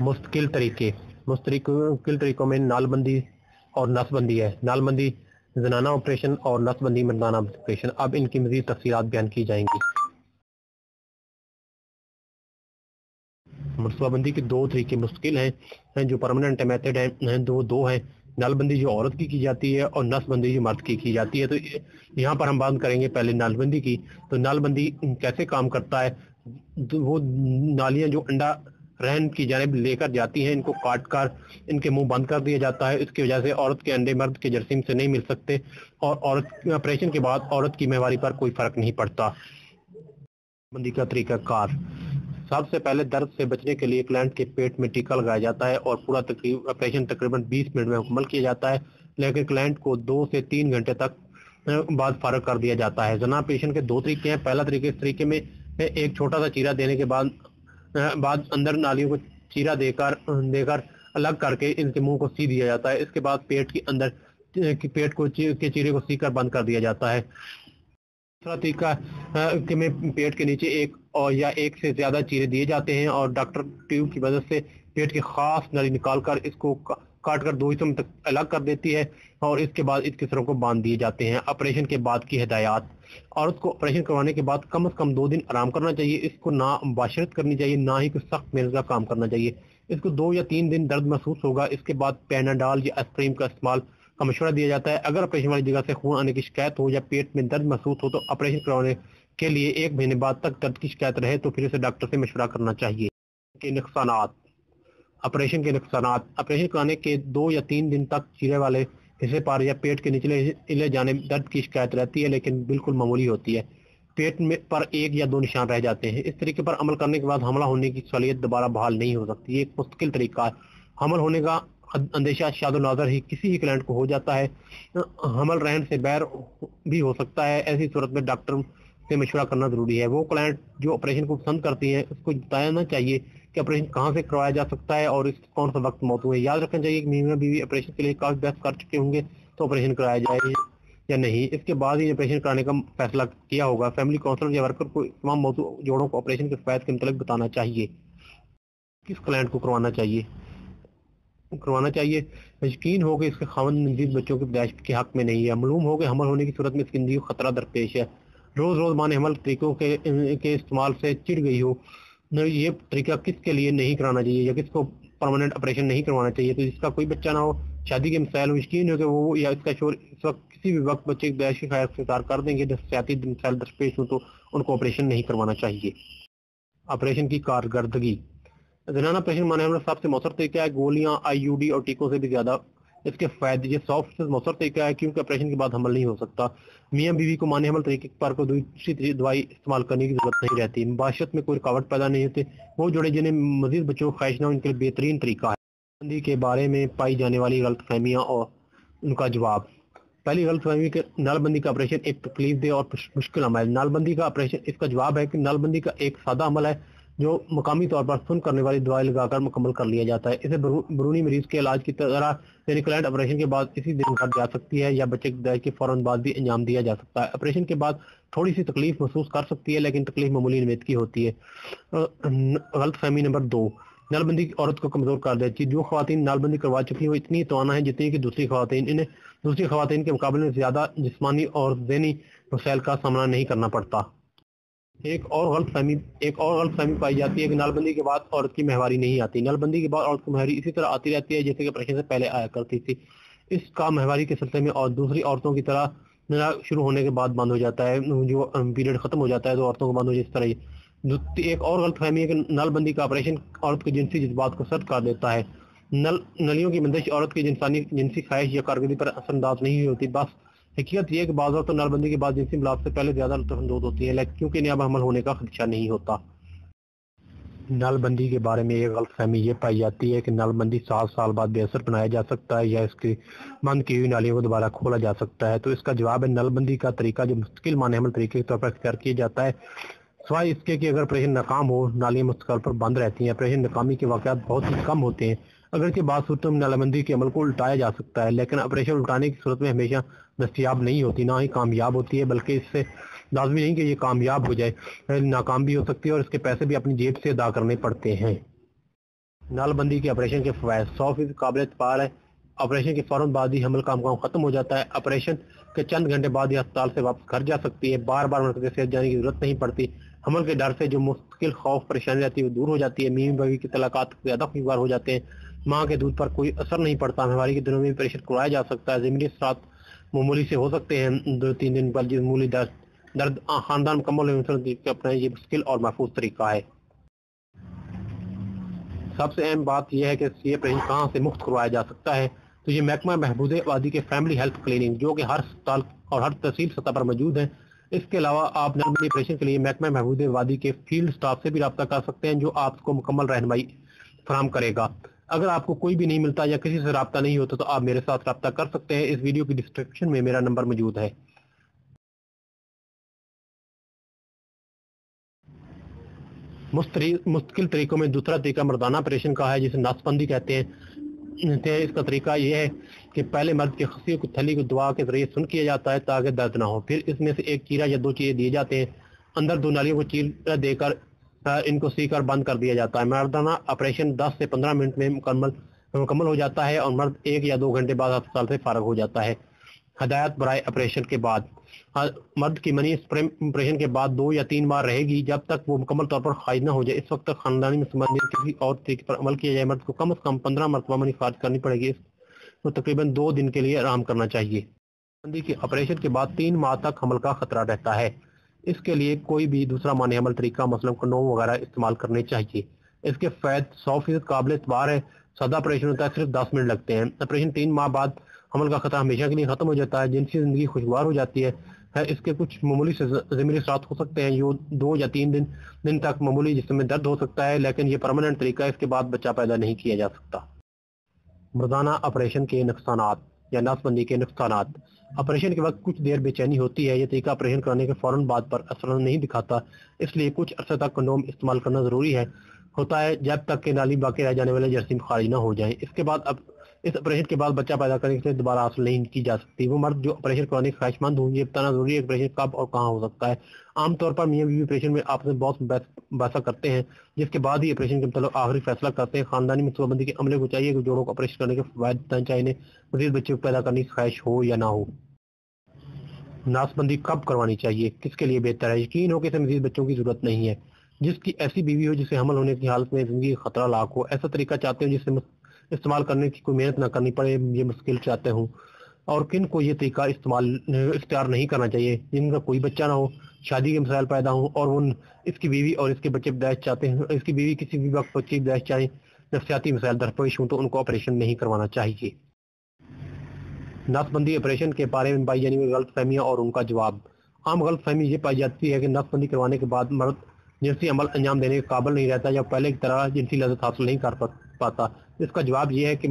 मुस्तकिल तरीकों में नालबंदी और नसबंदी है। नालबंदी जनाना ऑपरेशन और नसबंदी मर्दाना ऑपरेशन। अब इनकी मज़ीद तफसीलात बयान की जाएंगी। मनसूबाबंदी के दो तरीके मुस्तकिल हैं जो परमानेंट मेथड हैं, दो हैं। नालबंदी जो औरत की जाती है और नसबंदी जो मर्द की जाती है। तो यहाँ पर हम बात करेंगे पहले नालबंदी की। तो नालबंदी कैसे काम करता है? तो वो नालियाँ जो अंडा रहन की जानिब लेकर जाती हैं, इनको काट कर इनके मुंह बंद कर दिया जाता है। इसकी वजह से औरत के अंडे मर्द के जरासीम से नहीं मिल सकते और औरत ऑपरेशन के बाद औरत की महवारी पर कोई फर्क नहीं पड़ता। बंदी का तरीकाकार। सबसे पहले दर्द से बचने के लिए क्लाइंट के पेट में टीका लगाया जाता है और पूरा ऑपरेशन तकरीबन 20 मिनट में मुकम्मल किया जाता है, लेकिन क्लाइंट को 2 से 3 घंटे तक बाद फारग कर दिया जाता है। जना ऑपरेशन के दो तरीके हैं। पहला तरीके, इस तरीके में एक छोटा सा चीरा देने के बाद अंदर नालियों को चीरा देकर अलग करके इनके मुंह को सी दिया जाता है। इसके बाद पेट के अंदर पेट को के चीरे को सी कर बंद कर दिया जाता है। दूसरा तरीका में पेट के नीचे एक से ज्यादा चीरे दिए जाते हैं और डॉक्टर ट्यूब की मदद से पेट की खास नली निकालकर इसको काट कर 2 हिस्सों तक अलग कर देती है और इसके बाद इसके सिरों को बांध दिए जाते हैं। ऑपरेशन के बाद की हिदायत। औरत को ऑपरेशन करवाने के बाद कम से कम 2 दिन आराम करना चाहिए। इसको ना मुबाशरत करनी चाहिए, ना ही कोई सख्त मेहनत का काम करना चाहिए। इसको 2 या 3 दिन दर्द महसूस होगा। इसके बाद पैनाडॉल या एस्प्रिन का इस्तेमाल का मशवरा दिया जाता है। अगर ऑपरेशन वाली जगह से खून आने की शिकायत हो या पेट में दर्द महसूस हो तो ऑपरेशन करवाने के लिए 1 महीने बाद तक दर्द की शिकायत रहे तो फिर से डॉक्टर से मशवरा करना चाहिए। के नुकसानात। ऑपरेशन के नुकसानात। ऑपरेशन कराने के 2 या 3 दिन तक चीरे वाले हिस्से पर या पेट के निचले हिले जाने दर्द की शिकायत रहती है, लेकिन बिल्कुल मामूली होती है। पेट में पर 1 या 2 निशान रह जाते हैं। इस तरीके पर अमल करने के बाद हमला होने की सहूलियत दोबारा बहाल नहीं हो सकती। ये एक मुश्किल तरीका है। हमल होने का अंदेशा शादो नाज़र ही किसी ही क्लाइंट को हो जाता है। हमल रहन से बैर भी हो सकता है। ऐसी सूरत में डॉक्टर से मशवरा करना जरूरी है। वो क्लाइंट जो ऑपरेशन को पसंद करती हैं उसको बताना चाहिए कि ऑपरेशन कहाँ से करवाया जा सकता है और इस कौन सा वक्त मौजूद है। याद रखना चाहिए कि मियां बीवी ऑपरेशन के लिए काफी बहस कर चुके होंगे तो ऑपरेशन कराया जाए या नहीं, इसके बाद ही ऑपरेशन कराने का फैसला किया होगा। फैमिली काउंसलर या वर्कर को तमाम मौजूद जोड़ों को ऑपरेशन के फायदे के मुताबिक बताना चाहिए। किस क्लाइंट को करवाना चाहिए? यकीन हो कि इसके खावंद मजीद बच्चों की पैदाइश के हक में नहीं है। मालूम हो कि हमल होने की सूरत में इसकी जिंदगी को खतरा दरपेश है। रोज माने हमल तरीकों के इस्तेमाल से चिढ़ गई हो, ये तरीका किसके लिए नहीं कराना चाहिए या किसको परमानेंट ऑपरेशन नहीं करवाना चाहिए? तो जिसका कोई बच्चा ना हो, शादी के मसाइल हो, यकीन हो कि वो या इसका शोर इस वक्त किसी भी वक्त बच्चे की पैदाइश की खैर स्वीकार कर देंगे। नफसियाती मसाइल दरपेश हो तो उनको ऑपरेशन नहीं करवाना चाहिए। ऑपरेशन की कारकर्दगी। जनाना ऑपरेशन माने हमला सबसे मौसर तरीका है। गोलियां, IUD और टीकों से भी ज्यादा इसके फायदे। ये सॉफ्ट मौसर तरीका है क्योंकि ऑपरेशन के बाद हमल नहीं हो सकता। मियां बीवी को माने हमल तरीके पर कोई दूसरी दवाई इस्तेमाल करने की जरूरत नहीं रहती। मुबाशरत में कोई रुकावट पैदा नहीं होती। वो जोड़े जिन्हें मजीद बच्चों को ख्वाहिश ना हो, उनके लिए बेहतरीन तरीका है। नालबंदी के बारे में पाई जाने वाली गलतफहमियां और उनका जवाब। पहली गलतफहमी कि नालबंदी का ऑपरेशन एक तकलीफ दे और मुश्किल अमल है। नालबंदी का ऑपरेशन, इसका जवाब है कि नालबंदी का एक सादा अमल है जो मकामी तौर पर सुन करने वाली दवाई लगाकर मुकम्मल कर लिया जाता है। इसे बरूनी मरीज के इलाज की तरह यानी क्लाइंट ऑपरेशन के बाद इसी दिन घर जा सकती है या बच्चे की पैदाइश के फौरन बाद भी अंजाम दिया जा सकता है। ऑपरेशन के बाद थोड़ी सी तकलीफ महसूस कर सकती है, लेकिन तकलीफ मामूली नमूद की होती है। गलतफहमी नंबर 2, नालबंदी की औरत को कमजोर कर देती है। जो खवातीन नालबंदी करवा चुकी हैं वो इतनी तवाना है जितनी कि दूसरी खवातीन। इन्हें दूसरी खवातीन के मुकाबले में ज्यादा जिस्मानी और ज़हनी मसाइल का सामना नहीं करना पड़ता। एक और गलतफहमी पाई जाती है कि नालबंदी के बाद औरत की महवारी नहीं आती। नालबंदी के बाद औरत की महवारी इसी तरह आती रहती है जैसे कि ऑपरेशन से पहले आया करती थी। इसका महवारी के सिलसिले में और दूसरी औरतों की तरह शुरू होने के बाद बंद हो जाता है। जो पीरियड खत्म हो जाता है तो औरतों को बंद हो जाए, इस तरह ही। एक और गलतफहमी है कि नालबंदी का ऑपरेशन औरत के जिनसी जज्बात को सख्त कर देता है। नलियों की बंदिश औरत की जिनसी ख्वाहिश या कारकर्दगी पर असरअंदाज नहीं होती। बस हकीकत ये कि बाज़ तो नालबंदी के बाद जिनसी मिलाप से पहले ज्यादा लुत्फ़अंदोज़ होती है, लेकिन क्योंकि इन्हें अब हमल होने का खदशा नहीं होता। नालबंदी के बारे में एक गलतफहमी ये पाई जाती है कि नालबंदी 7 साल बाद बेअसर बनाया जा सकता है या इसकी बंद की हुई नालियों को दोबारा खोला जा सकता है। तो इसका जवाब है नालबंदी का तरीका जो मुस्तकिल माने हमल तरीके के तौर पर इख्तियार किया जाता है, सिवाय इसके कि अगर ऑपरेशन नाकाम हो, नालियां मुस्तकिल पर बंद रहती हैं। ऑपरेशन नाकामी के वाक़यात बहुत ही कम होते हैं। अगर के बाद सूरतों में नालबंदी के अमल को उल्टाया जा सकता है, लेकिन ऑपरेशन उल्टाने की सूरत में हमेशा दस्तयाब नहीं होती, ना ही कामयाब होती है, बल्कि इससे लाजमी नहीं कि ये कामयाब हो जाए, नाकाम भी हो सकती है और इसके पैसे भी अपनी जेब से अदा करने पड़ते हैं। نال بندی کے آپریشن کے فوائد 100% قابل اعتبار ہے۔ آپریشن کے فوراً بعد ہی حمل کا امکان ختم ہو جاتا ہے۔ آپریشن کے چند گھنٹے بعد یہ ہسپتال سے واپس گھر جا سکتی ہے۔ بار بار مرکز صحت جانے کی ضرورت نہیں پڑتی۔ حمل کے ڈر سے جو مستقل خوف پریشانی رہتی ہے وہ دور ہو جاتی ہے۔ میمی بیوی کے طلاقات زیادہ خوشگوار ہو جاتے ہیں۔ ماں کے دودھ پر کوئی اثر نہیں پڑتا۔ ماہواری کے دنوں میں آپریشن کروایا جا سکتا ہے۔ ضمنی اثرات معمولی سے ہو سکتے ہیں۔ 2-3 دن پر معمولی درد خاندان مکمل ہونے سے اپنا یہ مشکل اور محفوظ طریقہ ہے۔ سب سے اہم بات یہ ہے کہ یہ آپریشن کہاں سے مفت کروایا جا سکتا ہے، تو یہ محکمہ بہبود آبادی کے فیملی ہیلتھ کلینک جو کہ ہر ہسپتال اور ہر تحصیل سطح پر موجود ہیں۔ اس کے علاوہ آپ نال بندی آپریشن کے لیے محکمہ بہبود آبادی کے فیلڈ سٹاف سے بھی رابطہ کر سکتے ہیں جو آپ کو مکمل رہنمائی فراہم کرے گا۔ اگر آپ کو کوئی بھی نہیں ملتا یا کسی سے رابطہ نہیں ہوتا تو آپ میرے ساتھ رابطہ کر سکتے ہیں۔ اس ویڈیو کی ڈسکرپشن میں میرا نمبر موجود ہے۔ مستقل طریقوں میں دوسرا طریقہ مردانہ آپریشن کا ہے جسے نس بندی کہتے ہیں۔ اس کا طریقہ یہ ہے کہ پہلے مرد کے خصیوں کی تھلی کو دعا کے ذریعے سن کیا جاتا ہے تاکہ درد نہ ہو۔ پھر اس میں سے ایک چیرا یا 2 چیرے دیے جاتے ہیں۔ اندر 2 نالیوں کو چیرا دے کر ان کو سی کر بند کر دیا جاتا ہے۔ مردانہ آپریشن 10 سے 15 منٹ میں مکمل ہو جاتا ہے اور مرد 1 یا 2 گھنٹے بعد ہسپتال سے فارغ ہو جاتا ہے۔ ہدایت برائے آپریشن کے بعد مرد کی منی آپریشن کے بعد 2 یا 3 بار رہے گی جب تک وہ مکمل طور پر خارج نہ ہو جائے۔ اس وقت تک خاندانی مصمم کسی اور طریقے پر عمل کیا جائے۔ مرد کو کم از کم 15 مرتبہ منی خارج کرنی پڑے گی۔ اس کو تقریباً 2 دن کے لیے آرام کرنا چاہیے۔ بندی کے آپریشن کے بعد 3 ماہ تک حمل کا خطرہ رہتا ہے۔ اس کے لیے کوئی بھی دوسرا مانع حمل طریقہ مثلاً کنڈوم وغیرہ استعمال کرنے چاہیے۔ اس کے فوائد 100% قابل اعتبار ہے۔ سادہ آپریشن ہوتا ہے، صرف 10 منٹ لگتے ہیں۔ آپریشن 3 ماہ بعد حمل کا خطرہ ہمیشہ کے لیے ختم ہو جاتا ہے۔ جنسی زندگی خوشگوار ہو جاتی ہے۔ اس کے کچھ معمولی سے ضمنی اثرات ہو سکتے ہیں جو 2 یا 3 دن تک معمولی جسم میں درد ہو سکتا ہے، لیکن یہ پرماننٹ طریقہ ہے۔ اس کے بعد بچہ پیدا نہیں کیا جا سکتا۔ مردانہ آپریشن کے نقصانات یا نس بندی کے نقصانات۔ آپریشن کے وقت کچھ دیر بے چینی ہوتی ہے۔ یہ طریقہ آپریشن کرانے کے فوراً بعد پر اثر نہیں دکھاتا، اس لیے کچھ عرصے تک کنڈوم استعمال کرنا ضروری ہوتا ہے جب تک کہ نالی باقی رہ جانے والے جراثیم خارج نہ ہو جائیں۔ اس کے بعد اس آپریشن کے بعد بچہ پیدا کرنے کے لیے دوبارہ حاصل نہیں کی جا سکتی۔ وہ مرد جو آپریشن کرانے کے خواہش مند ہوں یہ بتانا ضروری ہے کہ آپریشن کب اور کہاں ہو سکتا ہے۔ عام طور پر میاں بیوی آپریشن میں آپس میں بہت بحث کرتے ہیں جس کے بعد ہی آپریشن کے متعلق آخری فیصلہ کرتے ہیں۔ خاندانی منصوبہ بندی کے عملے کو چاہیے کہ جوڑوں کو آپریشن کرنے کے فوائد بتانے چاہیے، انہیں مزید بچے کو پیدا کرنے کی خواہش ہو یا نہ ہو۔ ناس بندی کب کروانی چاہیے، کس کے لیے بہتر ہے؟ یقین ہو کہ اسے مزید بچوں کی ضرورت نہیں ہے۔ جس کی ایسی بیوی ہو جسے حمل ہونے کی حالت میں زندگی کا خطرہ لاحق ہو، ایسا طریقہ چاہتے ہو جس سے استعمال کرنے کی کوئی محنت نہ کرنی پڑے، یہ مشکل چاہتے ہوں، اور کن کو یہ طریقہ اختیار نہیں کرنا چاہیے؟ جن کا کوئی بچہ نہ ہو، شادی کے مسائل پیدا ہوں اور وہ اس کی بیوی اور اس کے بچے پیدائش چاہتے ہیں، اس کی بیوی کسی بھی وقت بچے کی پیدائش چاہیں، نفسیاتی مسائل درپیش ہوں تو ان کو آپریشن نہیں کروانا چاہیے۔ نس بندی آپریشن کے بارے میں پائی جانے والی غلط فہمیاں اور ان کا جواب۔ عام غلط فہمی یہ پائی جاتی ہے کہ نس بندی کروانے کے بعد مرد جنسی عمل انجام دینے کے قابل نہیں رہتا یا پہلے کی طرح جنسی لذت حاصل نہیں کر پاتا۔ اس کا جواب یہ ہے کہ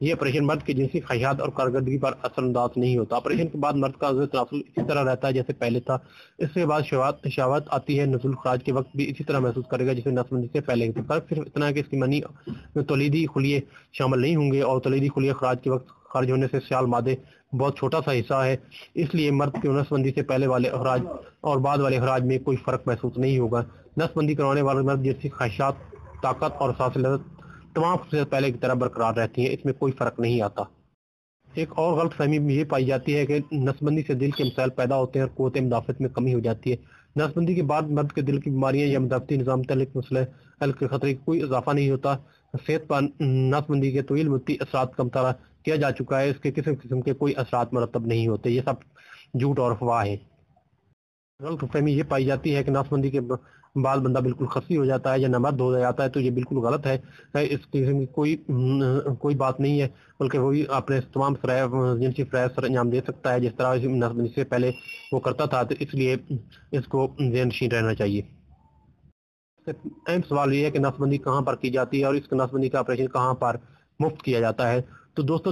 یہ آپریشن مرد کی جنسی خواہشات اور کارکردگی پر اثر انداز نہیں ہوتا۔ آپریشن کے بعد مرد کا تناسل اسی طرح رہتا ہے جیسے پہلے تھا۔ اس کے بعد شہوت آتی ہے، نزول خراج کے وقت بھی اسی طرح محسوس کرے گا جیسے نس بندی سے پہلے۔ فرق صرف اتنا ہے کہ اس کی منی میں تولیدی خلیے شامل نہیں ہوں گے اور تولیدی خلیے خراج کے وقت خارج ہونے سے سیال مادے بہت چھوٹا سا حصہ ہے، اس لیے مرد کے نس بندی سے پہلے والے اخراج اور بعد والے اخراج میں کوئی فرق محسوس نہیں ہوگا۔ نس بندی کروانے والے مرد جیسی خواہشات، طاقت اور سانس لذت تمام خصوصیات پہلے کی طرح برقرار رہتی ہیں، اس میں کوئی فرق نہیں آتا۔ ایک اور غلط فہمی یہ پائی جاتی ہے کہ نس بندی سے دل کے مسائل پیدا ہوتے ہیں اور قوت مدافعت میں کمی ہو جاتی ہے۔ نس بندی کے بعد مرد کے دل کی بیماریاں یا مدافعتی نظام تعلق مسئلہ کے خطرے کا کوئی اضافہ نہیں ہوتا۔ صحت پر نس بندی کے طویل مدتی اثرات کا مطالعہ کیا جا چکا ہے، اس کے کسی قسم کے کوئی اثرات مرتب نہیں ہوتے، یہ سب جھوٹ اور افواہ ہے۔ غلط فہمی یہ پائی جاتی ہے کہ نس بندی کے بعد بندہ بالکل خصی ہو جاتا ہے یا نامرد ہو جاتا ہے، تو یہ بالکل غلط ہے۔ اس قسم کی کوئی بات نہیں ہے، بلکہ وہی اپنے تمام جنسی فرائض سر انجام دے سکتا ہے جس طرح نس بندی سے پہلے وہ کرتا تھا، تو اس لیے اس کو ذہن نشین رہنا چاہیے۔ اہم سوال یہ ہے کہ نس بندی کہاں پر کی جاتی ہے اور اس نس بندی کا آپریشن کہاں پر مفت کیا جاتا ہے۔ تو دوستو،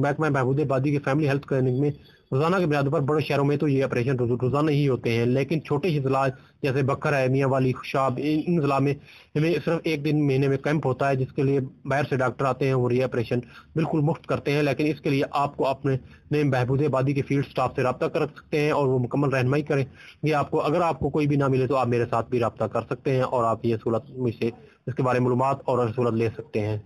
محکمہ بہبود آبادی کے فیملی ہیلتھ کلینک میں روزانہ کی بنیاد پر بڑے شہروں میں تو یہ آپریشن روزانہ ہی ہوتے ہیں، لیکن چھوٹے اضلاع جیسے بکر ہے، میاں والی، خوشاب، ان اضلاع میں ہمیں صرف ایک دن مہینے میں کیمپ ہوتا ہے، جس کے لیے باہر سے ڈاکٹر آتے ہیں اور یہ آپریشن بالکل مفت کرتے ہیں۔ لیکن اس کے لیے آپ کو اپنے بہبود آبادی کے فیلڈ سٹاف سے رابطہ کر سکتے ہیں اور وہ مکمل رہنمائی کریں۔ یہ آپ کو اگر آپ کو کوئی بھی نہ ملے تو آپ میرے ساتھ بھی رابطہ کر سکتے ہیں اور آپ یہ سہولت مجھ سے اس کے بارے میں معلومات اور سہولت لے سکتے ہیں۔